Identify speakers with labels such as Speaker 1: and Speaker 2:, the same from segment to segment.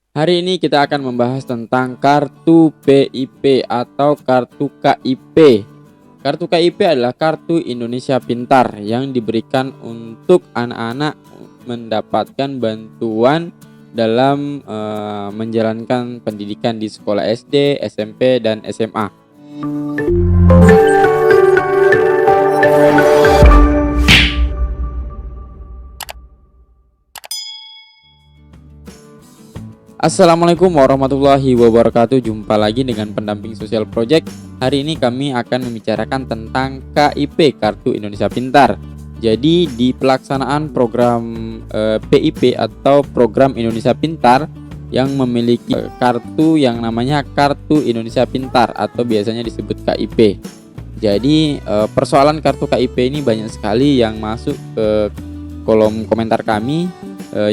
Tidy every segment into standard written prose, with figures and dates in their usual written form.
Speaker 1: Hari ini kita akan membahas tentang kartu PIP atau kartu KIP. Kartu KIP adalah kartu Indonesia Pintar yang diberikan untuk anak-anak mendapatkan bantuan dalam menjalankan pendidikan di sekolah SD, SMP, dan SMA. Assalamualaikum warahmatullahi wabarakatuh. Jumpa lagi dengan pendamping sosial project. Hari ini kami akan membicarakan tentang KIP, Kartu Indonesia Pintar. Jadi di pelaksanaan program PIP atau program Indonesia Pintar yang memiliki kartu yang namanya Kartu Indonesia Pintar atau biasanya disebut KIP. Jadi persoalan kartu KIP ini banyak sekali yang masuk ke kolom komentar kami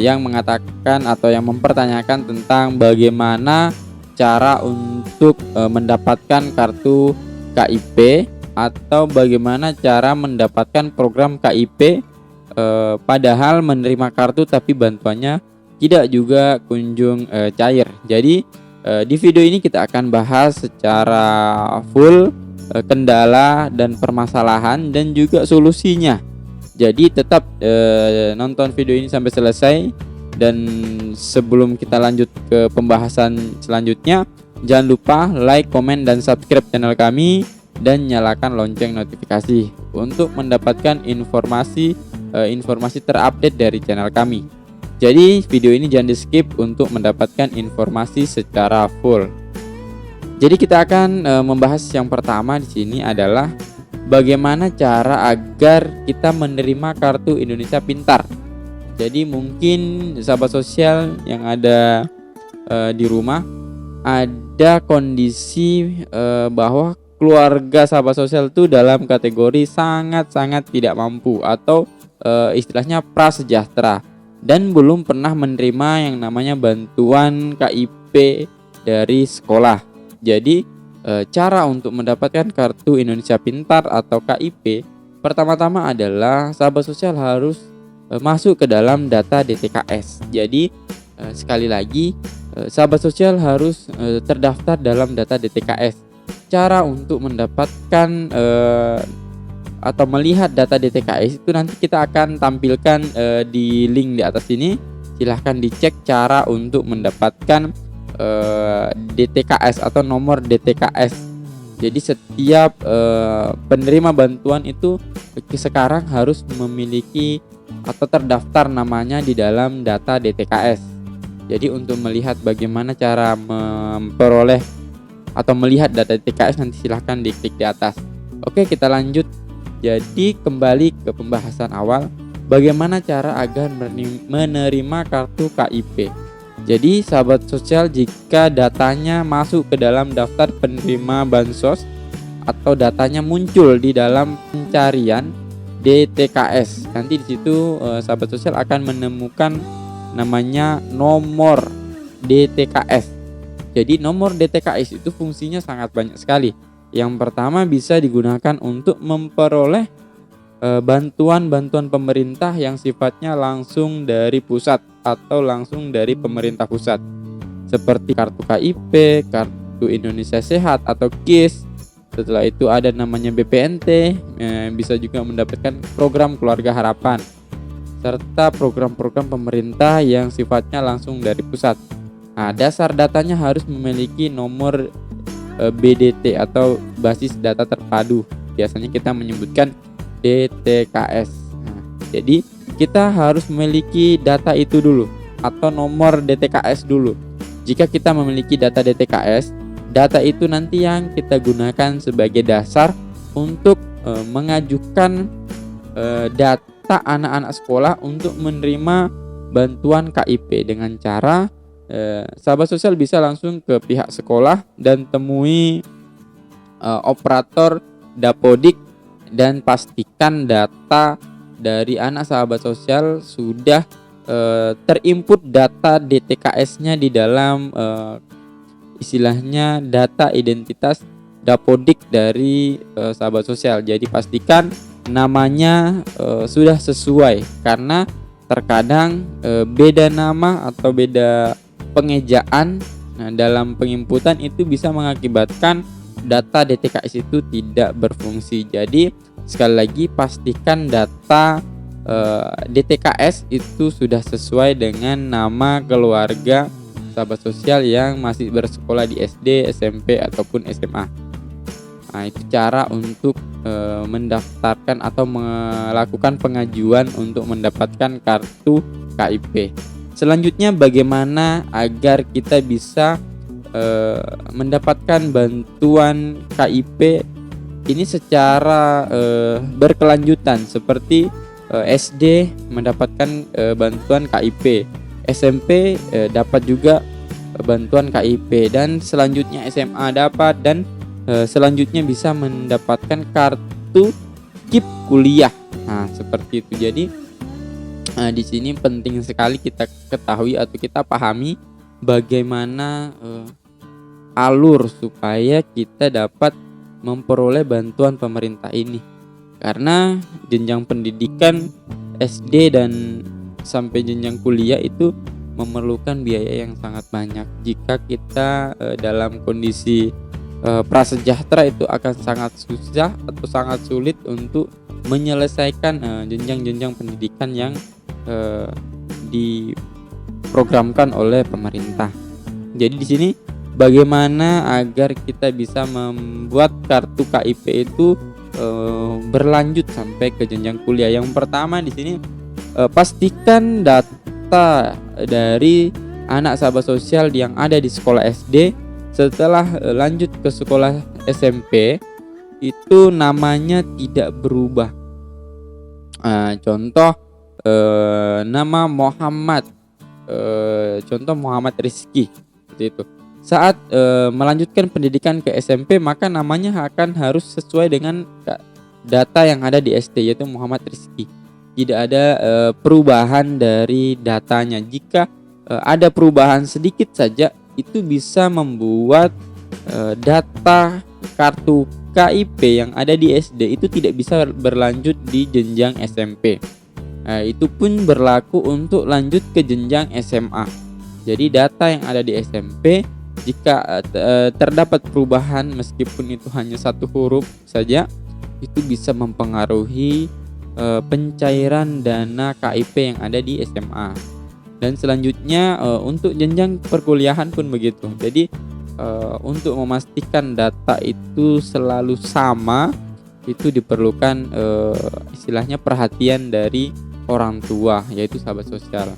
Speaker 1: yang mengatakan atau yang mempertanyakan tentang bagaimana cara untuk mendapatkan kartu KIP atau bagaimana cara mendapatkan program KIP padahal menerima kartu tapi bantuannya tidak juga kunjung cair. Jadi di video ini kita akan bahas secara full kendala dan permasalahan dan juga solusinya. Jadi tetap nonton video ini sampai selesai. Dan sebelum kita lanjut ke pembahasan selanjutnya, jangan lupa like, komen, dan subscribe channel kami dan nyalakan lonceng notifikasi untuk mendapatkan informasi terupdate dari channel kami. Jadi video ini jangan di skip untuk mendapatkan informasi secara full. Jadi kita akan membahas yang pertama di sini adalah bagaimana cara agar kita menerima kartu Indonesia Pintar. Jadi mungkin sahabat sosial yang ada di rumah ada kondisi bahwa keluarga sahabat sosial itu dalam kategori sangat-sangat tidak mampu atau istilahnya prasejahtera dan belum pernah menerima yang namanya bantuan KIP dari sekolah. Jadi cara untuk mendapatkan kartu Indonesia Pintar atau KIP pertama-tama adalah sahabat sosial harus masuk ke dalam data DTKS. Jadi sekali lagi sahabat sosial harus terdaftar dalam data DTKS. Cara untuk mendapatkan atau melihat data DTKS itu nanti kita akan tampilkan di link di atas ini. Silahkan dicek cara untuk mendapatkan DTKS atau nomor DTKS. Jadi setiap penerima bantuan itu sekarang harus memiliki atau terdaftar namanya di dalam data DTKS. Jadi untuk melihat bagaimana cara memperoleh atau melihat data DTKS nanti silahkan diklik di atas. Oke, kita lanjut. Jadi kembali ke pembahasan awal, bagaimana cara agar menerima kartu KIP. Jadi sahabat sosial, jika datanya masuk ke dalam daftar penerima bansos atau datanya muncul di dalam pencarian DTKS, nanti di situ sahabat sosial akan menemukan namanya nomor DTKS. Jadi nomor DTKS itu fungsinya sangat banyak sekali. Yang pertama bisa digunakan untuk memperoleh bantuan-bantuan pemerintah yang sifatnya langsung dari pusat atau langsung dari pemerintah pusat, seperti kartu KIP, kartu Indonesia Sehat atau KIS. Setelah itu ada namanya BPNT, bisa juga mendapatkan program Keluarga Harapan, serta program-program pemerintah yang sifatnya langsung dari pusat. Nah, dasar datanya harus memiliki nomor BDT atau basis data terpadu. Biasanya kita menyebutkan DTKS. Nah, jadi kita harus memiliki data itu dulu atau nomor DTKS dulu. Jika kita memiliki data DTKS, data itu nanti yang kita gunakan sebagai dasar untuk mengajukan data anak-anak sekolah untuk menerima bantuan KIP dengan cara sahabat sosial bisa langsung ke pihak sekolah dan temui operator Dapodik dan pastikan data dari anak sahabat sosial sudah terinput data DTKS-nya di dalam istilahnya data identitas Dapodik dari sahabat sosial. Jadi pastikan namanya sudah sesuai, karena terkadang beda nama atau beda pengejaan. Nah, dalam penginputan itu bisa mengakibatkan data DTKS itu tidak berfungsi. Jadi sekali lagi pastikan data DTKS itu sudah sesuai dengan nama keluarga sahabat sosial yang masih bersekolah di SD, SMP ataupun SMA. Nah, itu cara untuk mendaftarkan atau melakukan pengajuan untuk mendapatkan kartu KIP. Selanjutnya, bagaimana agar kita bisa mendapatkan bantuan KIP ini secara berkelanjutan, seperti SD mendapatkan bantuan KIP, SMP dapat juga bantuan KIP, dan selanjutnya SMA dapat, dan selanjutnya bisa mendapatkan kartu KIP kuliah. Nah, seperti itu. Jadi di sini penting sekali kita ketahui atau kita pahami bagaimana alur supaya kita dapat memperoleh bantuan pemerintah ini. Karena jenjang pendidikan SD dan sampai jenjang kuliah itu memerlukan biaya yang sangat banyak. Jika kita dalam kondisi prasejahtera, itu akan sangat susah atau sangat sulit untuk menyelesaikan jenjang-jenjang pendidikan yang diprogramkan oleh pemerintah. Jadi di sini bagaimana agar kita bisa membuat kartu KIP itu berlanjut sampai ke jenjang kuliah. Yang pertama di sini pastikan data dari anak sahabat sosial yang ada di sekolah SD setelah lanjut ke sekolah SMP itu namanya tidak berubah. Contoh nama Muhammad, contoh Muhammad Rizky, seperti itu. Saat melanjutkan pendidikan ke SMP, maka namanya akan harus sesuai dengan data yang ada di SD, yaitu Muhammad Rizky. Tidak ada perubahan dari datanya. Jika ada perubahan sedikit saja, itu bisa membuat data kartu KIP yang ada di SD itu tidak bisa berlanjut di jenjang SMP. Itu pun berlaku untuk lanjut ke jenjang SMA. Jadi data yang ada di SMP, jika terdapat perubahan meskipun itu hanya satu huruf saja, itu bisa mempengaruhi pencairan dana KIP yang ada di SMA. Dan selanjutnya untuk jenjang perkuliahan pun begitu. Jadi untuk memastikan data itu selalu sama, itu diperlukan istilahnya perhatian dari orang tua, yaitu sahabat sosial.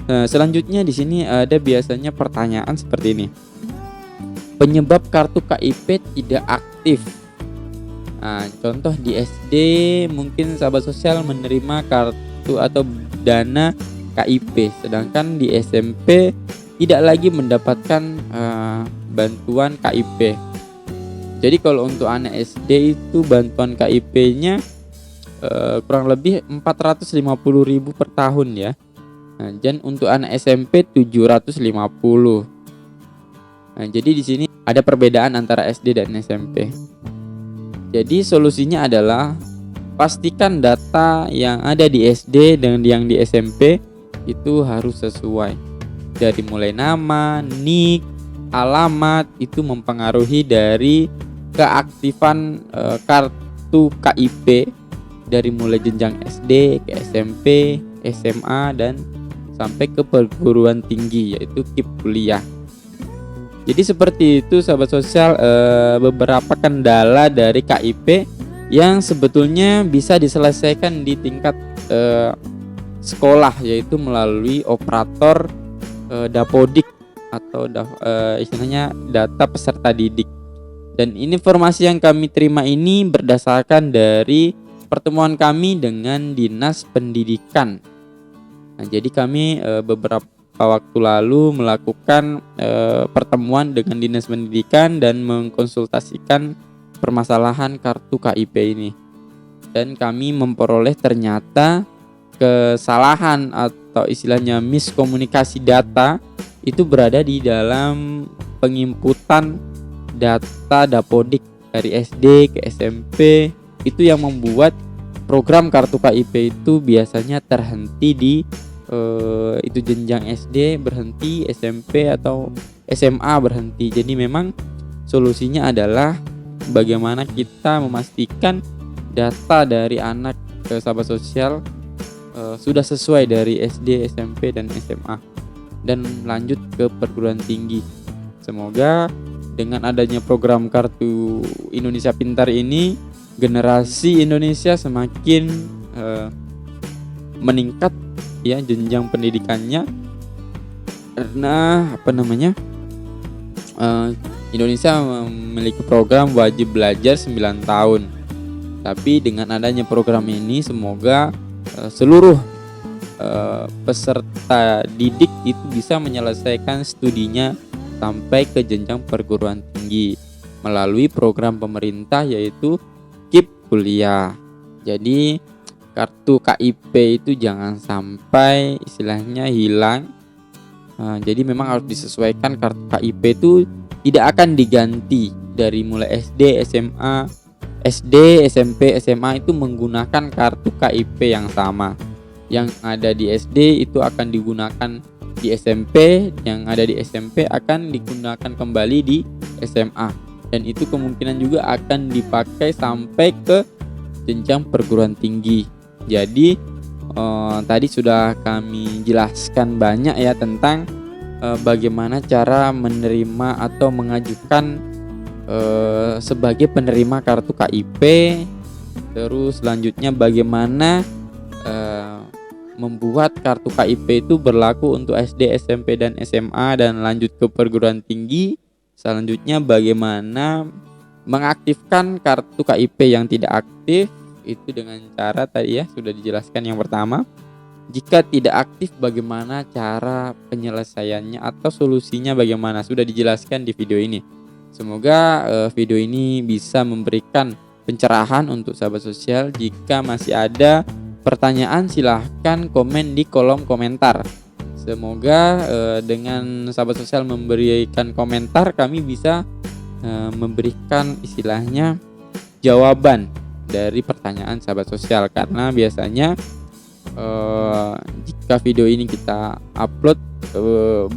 Speaker 1: Selanjutnya di sini ada biasanya pertanyaan seperti ini. Penyebab kartu KIP tidak aktif. Contoh di SD mungkin sahabat sosial menerima kartu atau dana KIP, sedangkan di SMP tidak lagi mendapatkan bantuan KIP. Jadi kalau untuk anak SD itu bantuan KIP-nya kurang lebih 450.000 per tahun ya. Dan untuk anak SMP 750. Jadi di sini ada perbedaan antara SD dan SMP. Jadi solusinya adalah pastikan data yang ada di SD dengan yang di SMP itu harus sesuai. Dari mulai nama, NIK, alamat itu mempengaruhi dari keaktifan kartu KIP dari mulai jenjang SD ke SMP, SMA dan sampai ke perguruan tinggi, yaitu KIP kuliah. Jadi seperti itu sahabat sosial, beberapa kendala dari KIP yang sebetulnya bisa diselesaikan di tingkat sekolah, yaitu melalui operator Dapodik atau istilahnya data peserta didik. Dan informasi yang kami terima ini berdasarkan dari pertemuan kami dengan Dinas Pendidikan. Jadi kami beberapa waktu lalu melakukan pertemuan dengan Dinas Pendidikan dan mengkonsultasikan permasalahan kartu KIP ini. Dan kami memperoleh ternyata kesalahan atau istilahnya miskomunikasi data itu berada di dalam penginputan data Dapodik dari SD ke SMP. Itu yang membuat program kartu KIP itu biasanya terhenti di itu jenjang SD berhenti, SMP atau SMA berhenti. Jadi memang solusinya adalah bagaimana kita memastikan data dari anak ke sahabat sosial sudah sesuai dari SD, SMP, dan SMA dan lanjut ke perguruan tinggi. Semoga dengan adanya program Kartu Indonesia Pintar ini, generasi Indonesia semakin meningkat ya jenjang pendidikannya, karena Indonesia memiliki program wajib belajar 9 tahun. Tapi dengan adanya program ini, semoga seluruh peserta didik itu bisa menyelesaikan studinya sampai ke jenjang perguruan tinggi melalui program pemerintah, yaitu KIP Kuliah. Jadi kartu KIP itu jangan sampai istilahnya hilang. Jadi memang harus disesuaikan. Kartu KIP itu tidak akan diganti dari mulai SD, SMP, SMA itu menggunakan kartu KIP yang sama. Yang ada di SD itu akan digunakan di SMP, yang ada di SMP akan digunakan kembali di SMA, dan itu kemungkinan juga akan dipakai sampai ke jenjang perguruan tinggi. Jadi tadi sudah kami jelaskan banyak ya tentang bagaimana cara menerima atau mengajukan sebagai penerima kartu KIP. Terus selanjutnya bagaimana membuat kartu KIP itu berlaku untuk SD, SMP, dan SMA dan lanjut ke perguruan tinggi. Selanjutnya bagaimana mengaktifkan kartu KIP yang tidak aktif, itu dengan cara tadi ya sudah dijelaskan yang pertama. Jika tidak aktif bagaimana cara penyelesaiannya atau solusinya bagaimana, sudah dijelaskan di video ini. Semoga video ini bisa memberikan pencerahan untuk sahabat sosial. Jika masih ada pertanyaan silahkan komen di kolom komentar. Semoga dengan sahabat sosial memberikan komentar, kami bisa memberikan istilahnya jawaban dari pertanyaan sahabat sosial. Karena biasanya jika video ini kita upload,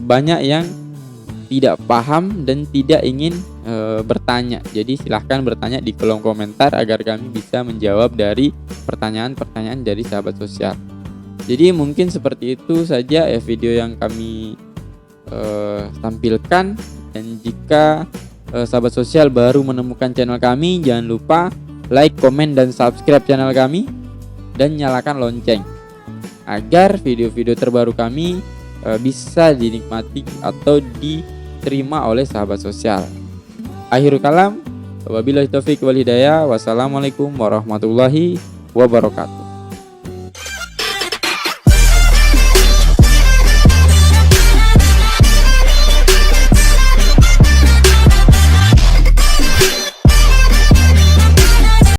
Speaker 1: banyak yang tidak paham dan tidak ingin bertanya. Jadi silahkan bertanya di kolom komentar agar kami bisa menjawab dari pertanyaan-pertanyaan dari sahabat sosial. Jadi mungkin seperti itu saja video yang kami tampilkan. Dan jika sahabat sosial baru menemukan channel kami, jangan lupa like, komen, dan subscribe channel kami dan nyalakan lonceng agar video-video terbaru kami bisa dinikmati atau diterima oleh sahabat sosial. Akhirul kalam, wabillahi taufiq wal hidayah. Wassalamualaikum warahmatullahi wabarakatuh.